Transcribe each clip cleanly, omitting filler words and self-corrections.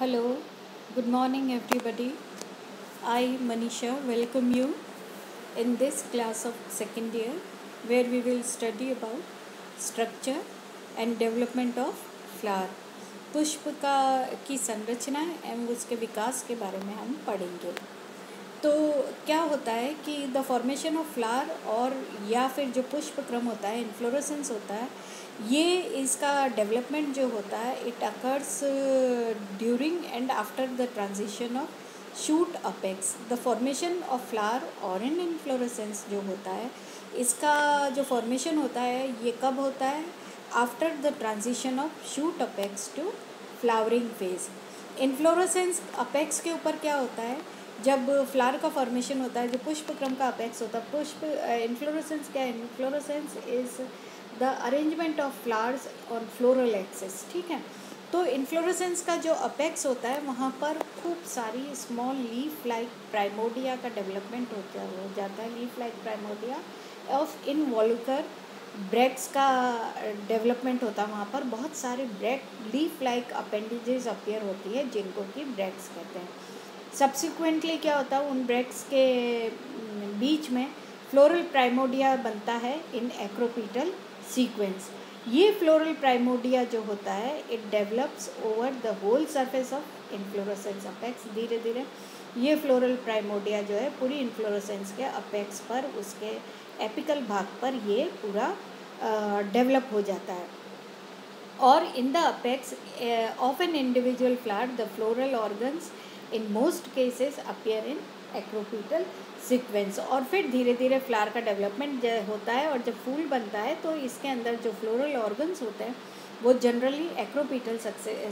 Hello, good morning everybody. I, Manisha, welcome you in this class of second year where we will study about structure and development of flower. पुष्प का की संरचना एवं उसके विकास के बारे में हम पढ़ेंगे। तो क्या होता है कि द फॉर्मेशन ऑफ फ्लावर और या फिर जो पुष्प क्रम होता है, इन्फ्लोरेसेंस होता है, ये इसका डेवलपमेंट जो होता है it occurs during and after the transition of shoot apex. The formation of flower और एन इन्फ्लोरेसेंस जो होता है, इसका जो फॉर्मेशन होता है ये कब होता है? After the transition of shoot apex to flowering phase. Inflorescence apex के ऊपर क्या होता है? जब फ्लावर का फॉर्मेशन होता है, जो पुष्प क्रम का अपेक्स होता है, पुष्प इन्फ्लोरेसेंस क्या है? Inflorescence is the arrangement of flowers on floral axis. ठीक है, तो इन्फ्लोरेसेंस का जो अपेक्स होता है वहाँ पर खूब सारी स्मॉल लीफ लाइक प्राइमोडिया का डेवलपमेंट हो जाता है। Leaf like primordia of involucre bracts का डेवलपमेंट होता है। वहाँ पर बहुत सारे bract leaf like appendages appear होती है जिनको कि ब्रेक्स कहते हैं। सब्सिक्वेंटली क्या होता है? उन ब्रेक्स के बीच में फ्लोरल प्राइमोडिया बनता है इन एक्रोपीटल सीक्वेंस। ये फ्लोरल प्राइमोडिया जो होता है it develops over the whole surface of inflorescence apex. धीरे धीरे ये फ्लोरल प्राइमोडिया जो है पूरी इन्फ्लोरेसेंस के अपेक्स पर, उसके एपिकल भाग पर ये पूरा डेवलप हो जाता है। और in the apex of an individual flower the floral organs in most cases appear in acropetal sequence. और फिर धीरे धीरे फ्लावर का डेवलपमेंट होता है और जब फूल बनता है तो इसके अंदर जो फ्लोरल ऑर्गन्स होते हैं वो जनरली एक्रोपीटल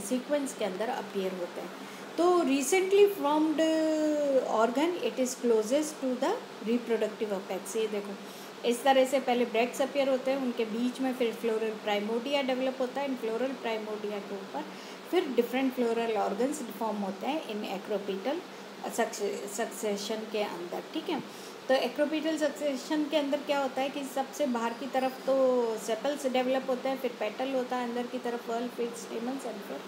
सीक्वेंस के अंदर अपीयर होते हैं। तो recently formed organ it is closest to the reproductive apex. ये देखो, इस तरह से पहले ब्रेक्स अपीयर होते हैं, उनके बीच में फिर फ्लोरल प्राइमोडिया डेवलप होता है। इन फ्लोरल प्राइमोडिया के ऊपर फिर डिफरेंट फ्लोरल ऑर्गन्स फॉर्म होते हैं इन एक्रोपीटल सक्सेशन के अंदर। ठीक है, तो एक्रोपीटल सक्सेशन के अंदर क्या होता है कि सबसे बाहर की तरफ तो सेपल्स डेवलप होते हैं, फिर पेटल होता है अंदर की तरफ, वर्ल, फिर स्टेमन्स एंड फिर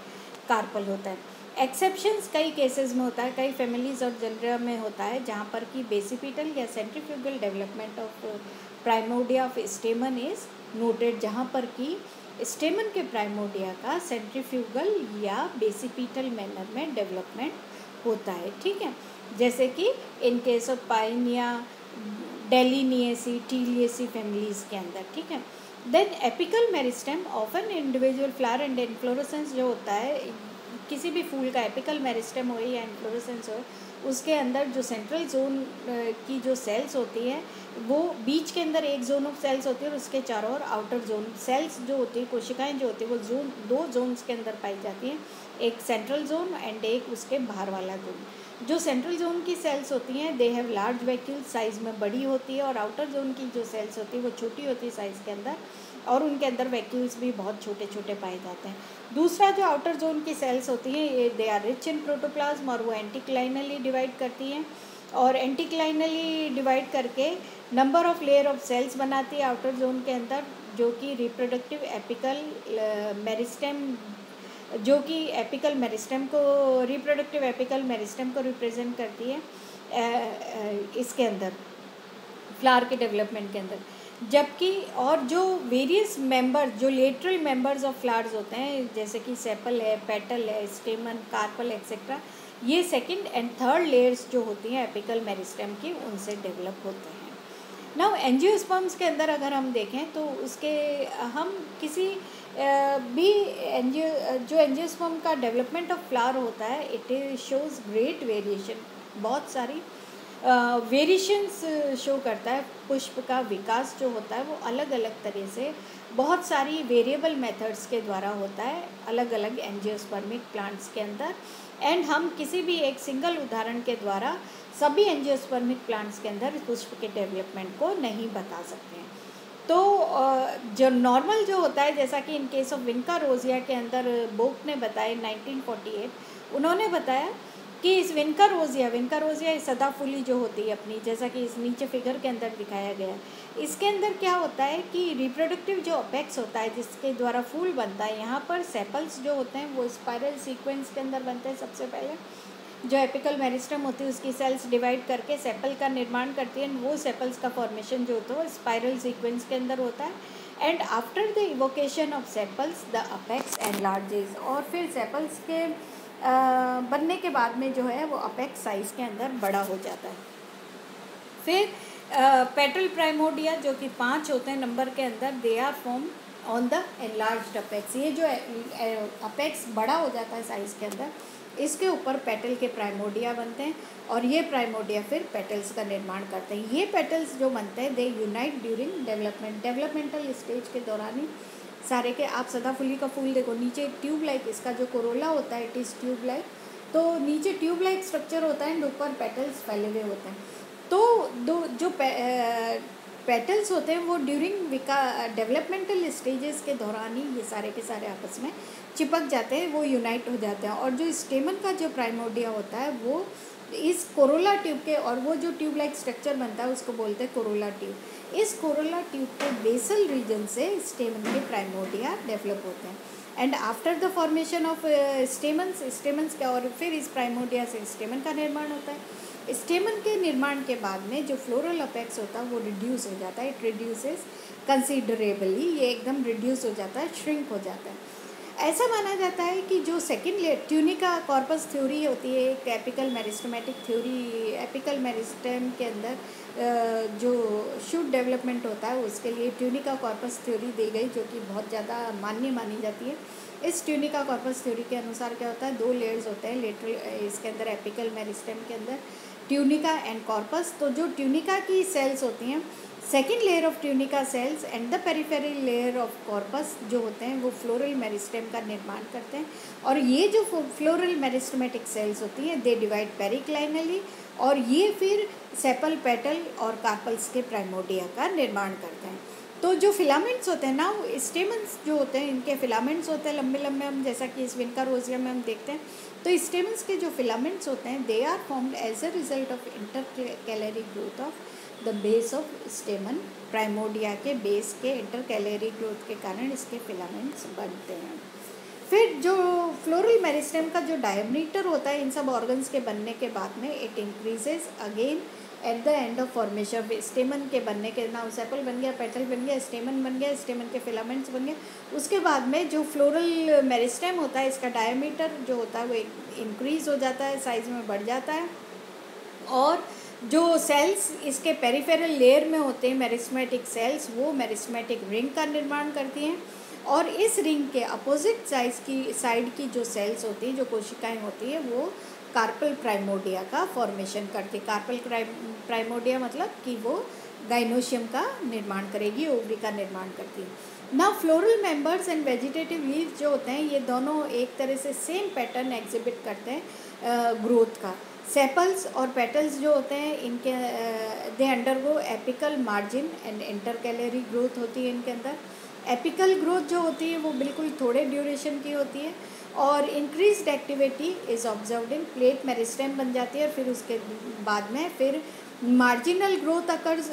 कार्पल होता है। एक्सेप्शंस कई केसेस में होता है, कई फैमिलीज और जनरा में होता है जहाँ पर कि बेसिपिटल या centrifugal development of primordia of स्टेमन is noted, जहाँ पर कि स्टेमन के प्राइमोडिया का सेंट्रीफ्यूगल या बेसिपिटल मैनर में डेवलपमेंट होता है। ठीक है, जैसे कि in case of Paeonia, Dilleniaceae, Tiliaceae families के अंदर। ठीक है, then apical meristem of an individual flower and inflorescence जो होता है, किसी भी फूल का एपिकल मेरिस्टेम हो या इन्फ्लोरेसेंस हो, उसके अंदर जो सेंट्रल जोन की जो सेल्स होती है वो बीच के अंदर एक जोन ऑफ सेल्स होती है और उसके चारों ओर आउटर जोन सेल्स जो होती है, कोशिकाएं जो होती है वो जोन, दो जोन्स के अंदर पाई जाती हैं, एक सेंट्रल जोन एंड एक उसके बाहर वाला जोन। जो सेंट्रल जोन की सेल्स होती हैं they have large vacuole, size में बड़ी होती है, और आउटर जोन की जो सेल्स होती है वो छोटी होती है साइज़ के अंदर, और उनके अंदर वैक्यूल्स भी बहुत छोटे छोटे पाए जाते हैं। दूसरा जो आउटर जोन की सेल्स होती हैं ये they are rich in protoplasm और वो एंटीक्लाइनली डिवाइड करती हैं, और एंटीक्लाइनली डिवाइड करके number of layer of cells बनाती है आउटर जोन के अंदर, जो कि रिप्रोडक्टिव एपिकल मेरिस्टेम, जो कि एपिकल मेरिस्टेम को, रिप्रोडक्टिव एपिकल मेरिस्टेम को रिप्रेजेंट करती है इसके अंदर फ्लावर के डेवलपमेंट के अंदर। जबकि और जो वेरियस मेंबर, जो लेटरल मेंबर्स ऑफ फ्लावर्स होते हैं जैसे कि सेपल है, पेटल है, स्टेमन, कार्पल एक्सेट्रा, ये सेकंड एंड थर्ड लेयर्स जो होती हैं एपिकल मेरिस्टेम की उनसे डेवलप होते हैं। नाउ एंजियोस्पर्म्स के अंदर अगर हम देखें तो उसके हम किसी भी जो एंजियोस्पर्म का डेवलपमेंट ऑफ फ्लावर होता है इट शोज़ ग्रेट वेरिएशन, बहुत सारी वेरिएशंस शो करता है। पुष्प का विकास जो होता है वो अलग अलग तरह से बहुत सारी वेरिएबल मेथड्स के द्वारा होता है अलग अलग एंजियोस्पर्मिक प्लांट्स के अंदर, एंड हम किसी भी एक सिंगल उदाहरण के द्वारा सभी एंजियोस्पर्मिक प्लांट्स के अंदर पुष्प के डेवलपमेंट को नहीं बता सकते हैं। तो जो नॉर्मल जो होता है, जैसा कि इन केस ऑफ विनका रोजिया के अंदर बोक ने बताया 1948, उन्होंने बताया कि इस विनकारोजिया सदाफुली जो होती है अपनी, जैसा कि इस नीचे फिगर के अंदर दिखाया गया है, इसके अंदर क्या होता है कि रिप्रोडक्टिव जो अपेक्स होता है जिसके द्वारा फूल बनता है, यहाँ पर सेपल्स जो होते हैं वो स्पाइरल सीक्वेंस के अंदर बनते हैं। सबसे पहले जो एपिकल मेरिस्टम होती है उसकी सेल्स डिवाइड करके सेपल का निर्माण करती है, वो सेपल्स का फॉर्मेशन जो होता है वो स्पाइरल सीक्वेंस के अंदर होता है। And after the evocation of sepals the apex enlarges, और फिर सेपल्स के बनने के बाद में जो है वो अपेक्स साइज के अंदर बड़ा हो जाता है। फिर पेटल प्राइमोडिया जो कि 5 होते हैं नंबर के अंदर, they are form on the enlarged apex. ये जो अपेक्स बड़ा हो जाता है साइज के अंदर, इसके ऊपर पेटल के प्राइमोडिया बनते हैं और ये प्राइमोडिया फिर पेटल्स का निर्माण करते हैं। ये पेटल्स जो बनते हैं दे यूनाइट ड्यूरिंग डेवलपमेंटल स्टेज के दौरान ही सारे के। आप सदाफुली का फूल देखो, नीचे ट्यूब लाइक इसका जो कोरोला होता है इट इज़ ट्यूब लाइक, तो नीचे ट्यूब लाइक स्ट्रक्चर होता है एंड ऊपर पेटल्स फैले हुए होते हैं। तो जो पेटल्स होते हैं वो ड्यूरिंग डेवलपमेंटल स्टेजेस के दौरान ही ये सारे के सारे आपस में चिपक जाते हैं, वो यूनाइट हो जाते हैं। और जो स्टेमन का जो प्राइमोडिया होता है वो इस कोरोला ट्यूब के, और वो जो ट्यूब लाइक स्ट्रक्चर बनता है उसको बोलते हैं कोरोला ट्यूब। इस कोरोला ट्यूब के बेसल रीजन से स्टेमन के प्राइमोडिया डेवलप होते हैं। And after the formation of stamens का, और फिर इस प्राइमोडिया से स्टेमन का निर्माण होता है। स्टेमन के निर्माण के बाद में जो फ्लोरल अपेक्स होता है वो रिड्यूस हो जाता है, इट रिड्यूसेस कंसिडरेबली, ये एकदम रिड्यूस हो जाता है, श्रिंक हो जाता है। ऐसा माना जाता है कि जो second layer tunica corpus theory होती है, एक apical meristematic theory, apical meristem के अंदर जो शूट डेवलपमेंट होता है उसके लिए ट्यूनिका कॉर्पस थ्योरी दी गई, जो कि बहुत ज़्यादा मान्य मानी जाती है। इस ट्यूनिका कॉर्पस थ्योरी के अनुसार क्या होता है, 2 लेयर्स होते हैं लेटरल, इसके अंदर एपिकल मेरिस्टेम के अंदर ट्यूनिका एंड कॉर्पस। तो जो ट्यूनिका की सेल्स होती हैं, second layer of tunica cells and the peripheral layer of corpus जो होते हैं वो फ्लोरल मेरिस्टेम का निर्माण करते हैं। और ये जो फ्लोरल मेरिस्टेमेटिक सेल्स होती हैं दे डिवाइड पेरिक्लाइनली, और ये फिर सेपल, पेटल और कार्पल्स के प्राइमोडिया का निर्माण करते हैं। तो जो फिलामेंट्स होते हैं ना, स्टेमन्स जो होते हैं इनके फिलामेंट्स होते हैं लंबे लंबे, हम जैसा कि इस विनकारोजिया में हम देखते हैं। तो स्टेमन्स के जो फिलामेंट्स होते हैं they are formed as a result of intercalary growth of the base of stamen. Primordia के बेस के इंटरकैलरी ग्रोथ के कारण इसके फिलामेंट्स बनते हैं। फिर जो फ्लोरल मेरिस्टेम का जो डायमीटर होता है इन सब ऑर्गन्स के बनने के बाद में it increases again at the end of formation of स्टेमन के बनने के, ना सेपल बन गया, पेटल बन गया, स्टेमन बन गया, स्टेमन के फिलामेंट्स बन गए। उसके बाद में जो फ्लोरल मेरिस्टेम होता है इसका डायमीटर जो होता है वो इंक्रीज हो जाता है, साइज में बढ़ जाता है। और जो सेल्स इसके पेरिफेरल लेयर में होते हैं मेरिस्मेटिक सेल्स, वो मेरिस्मेटिक रिंग का निर्माण करती हैं। और इस रिंग के अपोजिट साइड की जो सेल्स होती हैं, जो कोशिकाएं होती हैं, वो कार्पल प्राइमोडिया का फॉर्मेशन करती है। कार्पल प्राइमोडिया मतलब कि वो गाइनोशियम का निर्माण करेगी, ओवरी का निर्माण करती है। ना floral members and vegetative leaves जो होते हैं ये दोनों एक तरह से सेम पैटर्न एग्जिबिट करते हैं ग्रोथ का। सेपल्स और पेटल्स जो होते हैं इनके they undergo apical margin and intercalary growth होती है इनके अंदर। एपिकल ग्रोथ जो होती है वो बिल्कुल थोड़े ड्यूरेशन की होती है, और increased activity is observed in plate meristem बन जाती है। और फिर उसके बाद में फिर मार्जिनल ग्रोथ अकर्स,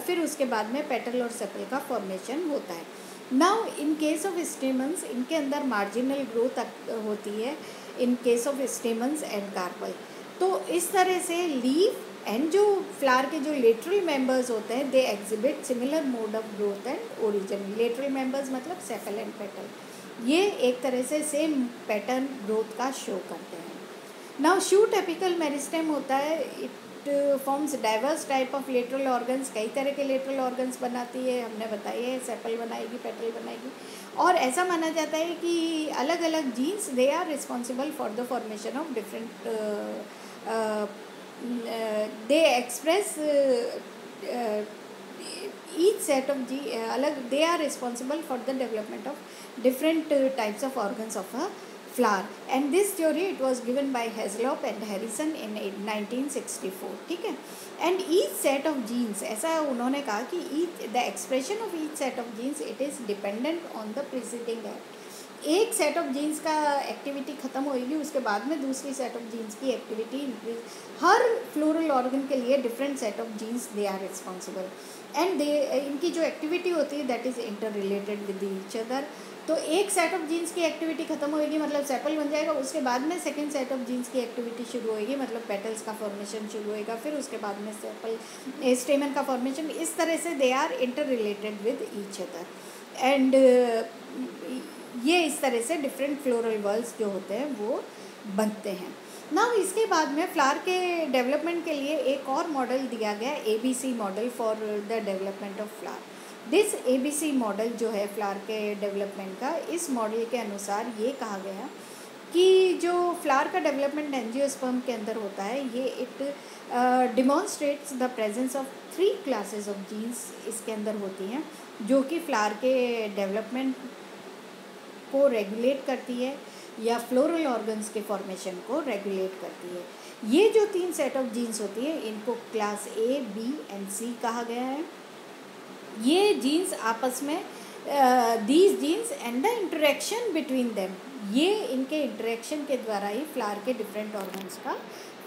फिर उसके बाद में पेटल और सेपल का फॉर्मेशन होता है। Now in case of stamens इनके अंदर मार्जिनल ग्रोथ होती है in case of stamens and carpel. तो इस तरह से लीफ एंड जो फ्लावर के जो लेटरल मेंबर्स होते हैं they exhibit similar mode of growth and origin. Lateral members मतलब सेपल एंड पेटल, ये एक तरह से सेम पैटर्न ग्रोथ का शो करते हैं। नाउ शूट एपिकल मेरिस्टेम होता है, it forms diverse type of lateral organs, कई तरह के लेटरल ऑर्गन्स बनाती है, हमने बताई है, सेपल बनाएगी, पेटल बनाएगी। और ऐसा माना जाता है कि अलग अलग genes they are responsible for the formation of different they express each set of they are responsible for the development of different types of organs of a flower, and this theory it was given by Haslop and Harrison in 1964, ठीक है। and each set of genes, ऐसा उन्होंने कहा कि the expression of each set of genes it is dependent on the preceding act, एक set of genes का activity ख़त्म होएगी, उसके बाद में दूसरी सेट ऑफ जीन्स की एक्टिविटी इंक्रीज। हर फ्लोरल ऑर्गन के लिए different set of genes they are responsible, and they इनकी जो एक्टिविटी होती है that is inter related with each other. तो एक सेट ऑफ जीन्स की एक्टिविटी खत्म होएगी मतलब सेपल बन जाएगा, उसके बाद में सेकंड सेट ऑफ जीन्स की एक्टिविटी शुरू होएगी मतलब पेटल्स का फॉर्मेशन शुरू होएगा, फिर उसके बाद में सेपल स्टेमन का फॉर्मेशन। इस तरह से they are inter related with each other, and ये इस तरह से डिफरेंट फ्लोरल वर्ल्स जो होते हैं वो बनते हैं। नाउ इसके बाद में फ्लावर के डेवलपमेंट के लिए एक और मॉडल दिया गया, ABC model for the development of flower. This ABC model जो है फ्लावर के डेवलपमेंट का, इस मॉडल के अनुसार ये कहा गया कि जो फ्लावर का डेवलपमेंट एंजियोस्पर्म के अंदर होता है, ये it demonstrates the presence of 3 classes of genes इसके अंदर होती हैं, जो कि फ्लावर के डेवलपमेंट को रेगुलेट करती है या फ्लोरल ऑर्गन्स के फॉर्मेशन को रेगुलेट करती है। ये जो 3 सेट ऑफ जीन्स होती है इनको class A, B and C कहा गया है। ये जीन्स आपस में these genes and the interaction between them, ये इनके इंटरेक्शन के द्वारा ही फ्लावर के डिफरेंट ऑर्गन्स का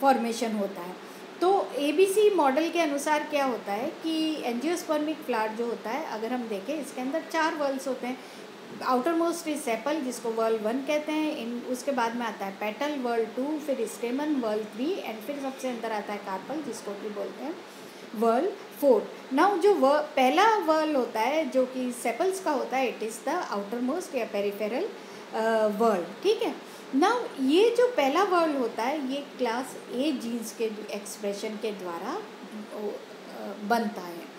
फॉर्मेशन होता है। तो ABC मॉडल के अनुसार क्या होता है कि एंजियोस्पर्मिक फ्लावर जो होता है, अगर हम देखें इसके अंदर 4 वर्ल्स होते हैं। आउटर मोस्ट इज सेपल जिसको वर्ल्ड 1 कहते हैं, उसके बाद में आता है पेटल वर्ल्ड 2, फिर स्टेमन वर्ल्ड 3 एंड फिर सबसे अंदर आता है कार्पल जिसको कि बोलते हैं वर्ल्ड 4। नाउ जो पहला वर्ल्ड होता है जो कि सेपल्स का होता है, it is the outer most या पेरिफेरल वर्ल्ड, ठीक है। नाउ ये जो पहला वर्ल्ड होता है ये क्लास A जीन्स के एक्सप्रेशन के द्वारा बनता है।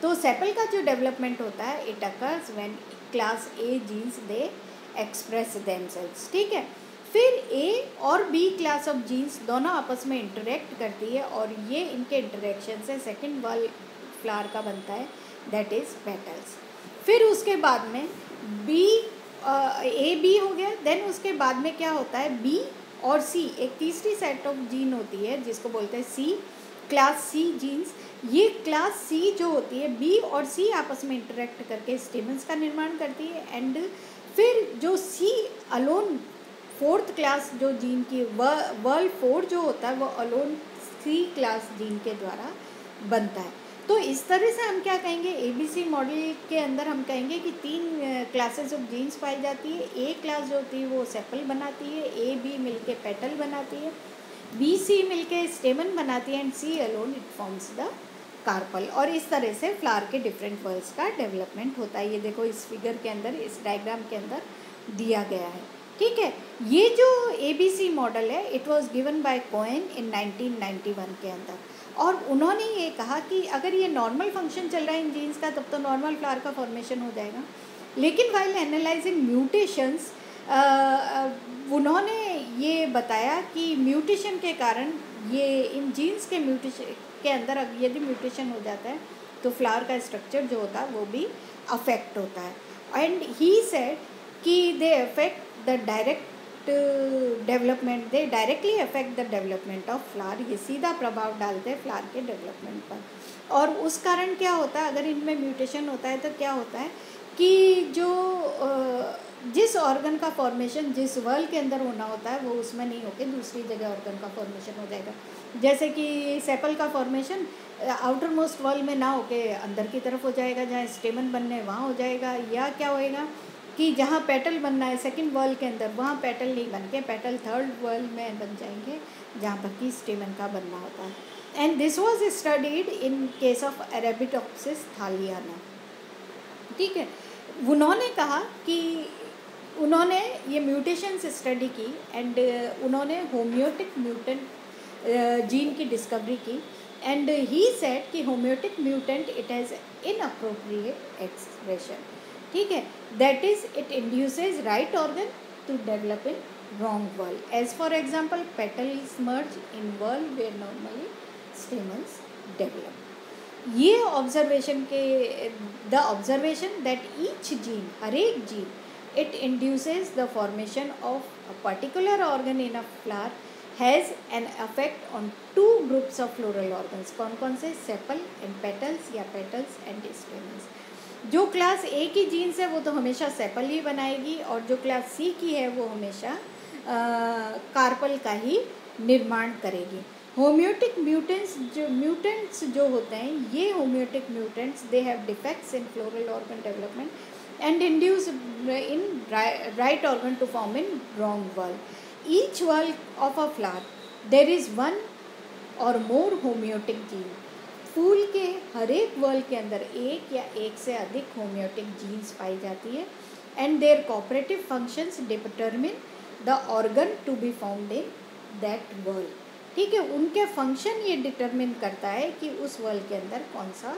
तो सेपल का जो डेवलपमेंट होता है it occurs when class A genes they express themselves, ठीक है। फिर A और B क्लास ऑफ जीन्स दोनों आपस में इंटरेक्ट करती है और ये इनके इंटरेक्शन से सेकंड वर्ल्ड फ्लावर का बनता है दैट इज़ पेटल्स। फिर उसके बाद में A B हो गया, देन उसके बाद में क्या होता है B और C, एक तीसरी सेट ऑफ जीन होती है जिसको बोलते हैं C, क्लास C जीन्स। ये क्लास C जो होती है B और C आपस में इंटरेक्ट करके स्टेमन्स का निर्माण करती है, एंड फिर जो C अलोन 4th क्लास जो जीन की वर्ल्ड 4 जो होता है वो अलोन C क्लास जीन के द्वारा बनता है। तो इस तरह से हम क्या कहेंगे, ABC मॉडल के अंदर हम कहेंगे कि 3 क्लासेस ऑफ जीन्स पाई जाती है। A क्लास जो होती है वो सेपल बनाती है, A B मिलके पेटल बनाती है, B C मिलके स्टेमन बनाती है, and C alone it forms the carpel. और इस तरह से फ्लावर के डिफरेंट वर्ल्स का डेवलपमेंट होता है। ये देखो इस फिगर के अंदर, इस डायग्राम के अंदर दिया गया है, ठीक है। ये जो ABC मॉडल है it was given by Cohen in 1991 के अंदर, और उन्होंने ये कहा कि अगर ये नॉर्मल फंक्शन चल रहा है इन जीन्स का तब तो नॉर्मल फ्लावर का फॉर्मेशन हो जाएगा, लेकिन वाइल एनालाइजिंग म्यूटेशंस उन्होंने ये बताया कि म्यूटेशन के कारण ये इन जीन्स के म्यूटेशन के अंदर यदि म्यूटेशन हो जाता है तो फ्लावर का स्ट्रक्चर जो होता है वो भी अफेक्ट होता है। एंड ही सेड कि they affect the direct development, they directly affect the development of flower, ये सीधा प्रभाव डालते हैं फ्लावर के डेवलपमेंट पर। और उस कारण क्या होता है, अगर इनमें म्यूटेशन होता है तो क्या होता है कि जो जिस ऑर्गन का फॉर्मेशन जिस वर्ल के अंदर होना होता है वो उसमें नहीं होकर दूसरी जगह ऑर्गन का फॉर्मेशन हो जाएगा। जैसे कि सेपल का फॉर्मेशन आउटर मोस्ट वर्ल में ना होके अंदर की तरफ हो जाएगा, जहाँ स्टेमन बनने वहाँ हो जाएगा, या क्या होएगा कि जहाँ पेटल बनना है सेकंड वर्ल के अंदर वहाँ पेटल नहीं बन के पेटल थर्ड वर्ल में बन जाएंगे जहाँ पर कि स्टेमन का बनना होता है। And this was studied in case of Arabidopsis thaliana, ठीक है। उन्होंने कहा कि उन्होंने ये म्यूटेशंस स्टडी की एंड उन्होंने होम्योटिक म्यूटेंट जीन की डिस्कवरी की, एंड ही सेड कि homeotic mutant it has inappropriate expression, ठीक है, that is it induces right organ to develop in wrong whorl. As for example petals merge in whorl where normally stamens develop. ये observation के the observation that each gene, हर एक gene, it induces the formation of a particular organ in a flower has an effect on 2 groups of floral organs। कौन कौन से, sepal and petals या petals and stamens. जो class ए की jeans है वो तो हमेशा सेपल ही बनाएगी, और जो क्लास सी की है वो हमेशा कार्पल का ही निर्माण करेगी। होम्योटिक म्यूटेंट्स जो होते हैं, ये homeotic mutants they have defects in floral organ development and induce in right organ to form in wrong valve. Each valve of a flower there is one or more homeotic gene. फूल के हर एक whorl के अंदर एक या एक से अधिक homeotic jeans पाई जाती है, and their cooperative functions determine the organ to be formed in that whorl. ठीक है, उनके फंक्शन ये डिटरमिन करता है कि उस वर्ल के अंदर कौन सा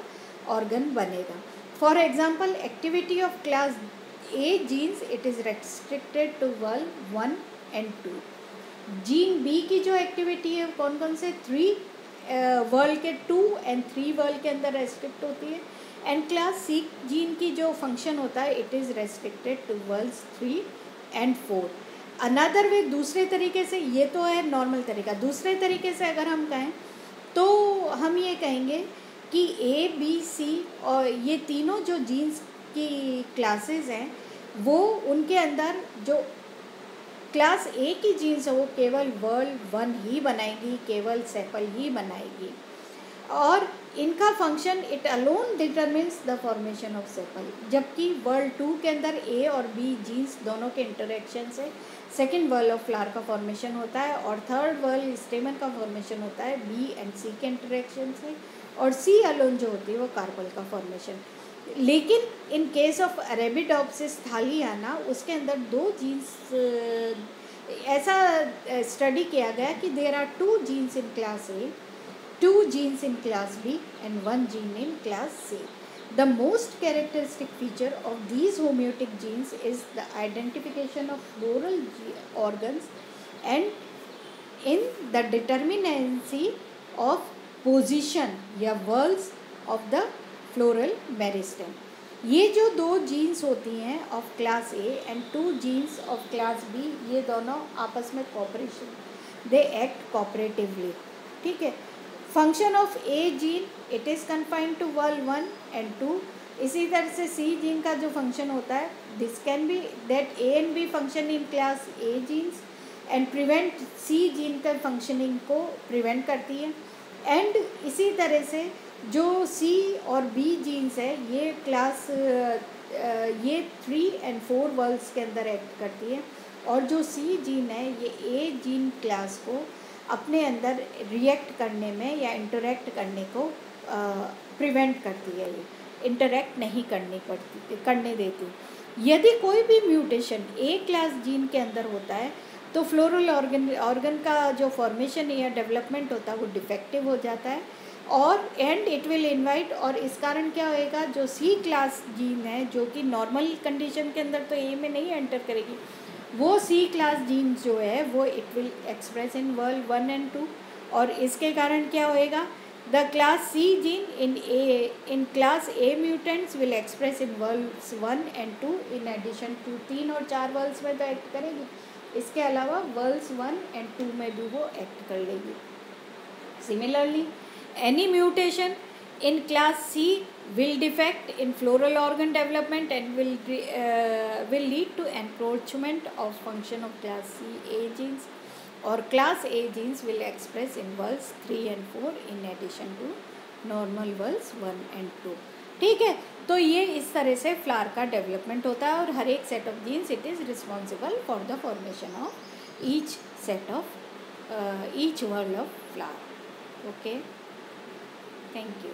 ऑर्गन बनेगा। For example, activity of class A genes, it is restricted to valve 1 and 2. Gene B की जो एक्टिविटी है कौन कौन से 3 वर्ल के 2 and 3 वर्ल के अंदर रेस्ट्रिक्ट होती है, एंड क्लास सी जीन की जो फंक्शन होता है it is restricted to whorls 3 and 4. Another way, दूसरे तरीके से, ये तो है नॉर्मल तरीका, दूसरे तरीके से अगर हम कहें तो हम ये कहेंगे कि ए बी सी और ये तीनों जो जीन्स की क्लासेस हैं वो उनके अंदर जो क्लास ए की जीन्स है वो केवल वर्ल 1 ही बनाएगी, केवल सेपल ही बनाएगी, और इनका function it alone determines the formation of sepal. जबकि वर्ल 2 के अंदर ए और बी जीन्स दोनों के इंटरेक्शन से सेकेंड वर्ल ऑफ फ्लावर का फॉर्मेशन होता है, और थर्ड वर्ल स्टेमन का फॉर्मेशन होता है बी एंड सी के इंटरेक्शन से, और सी अलोन जो होती है वो कार्पल का फॉर्मेशन। लेकिन in case of Arabidopsis thaliana उसके अंदर 2 जीन्स, ऐसा स्टडी किया गया कि there are 2 genes in class A, 2 genes in class B and 1 gene in class C. The most characteristic feature of these homeotic genes is the identification of floral organs and in the determinacy of position या whorls of the floral meristem. ये जो 2 genes होती हैं of class A and 2 genes of class B, ये दोनों आपस में corporation, they act cooperatively. ठीक है, function of A gene it is confined to whorl 1 and 2। इसी तरह से सी जीन का जो फंक्शन होता है this can be that A and B function in class A genes and prevent C gene का फंक्शनिंग को प्रिवेंट करती है, एंड इसी तरह से जो सी और बी जीन्स है ये क्लास ये 3 and 4 वर्ल्स के अंदर एक्ट करती है, और जो सी जीन है ये ए जीन क्लास को अपने अंदर रिएक्ट करने में या इंटरेक्ट करने को प्रिवेंट करती है, ये इंटरेक्ट नहीं करने देती। यदि कोई भी म्यूटेशन ए क्लास जीन के अंदर होता है तो फ्लोरल ऑर्गन का जो फॉर्मेशन या डेवलपमेंट होता है वो डिफेक्टिव हो जाता है, और एंड इट विल इनवाइट, और इस कारण क्या होएगा, जो सी क्लास जीन है जो कि नॉर्मल कंडीशन के अंदर तो ए में नहीं एंटर करेगी, वो सी क्लास जीन जो है वो it will express in whorl 1 and 2, और इसके कारण क्या होएगा, the class C gene in class A mutants will express in whorls 1 and 2 in addition to 3 और 4 वर्ल्स में तो एक्ट करेगी, इसके अलावा वर्ल्स 1 and 2 में भी वो एक्ट कर लेगी। Similarly any mutation in class C will defect in floral organ development and will lead to encroachment of function of class C A genes, or class A genes will express in whorls 3 and 4 in addition to normal whorls 1 and 2। ठीक है, तो ये इस तरह से flower का development होता है, और हर एक set of genes it is responsible for the formation of each set of each whorl of flower. Okay, thank you.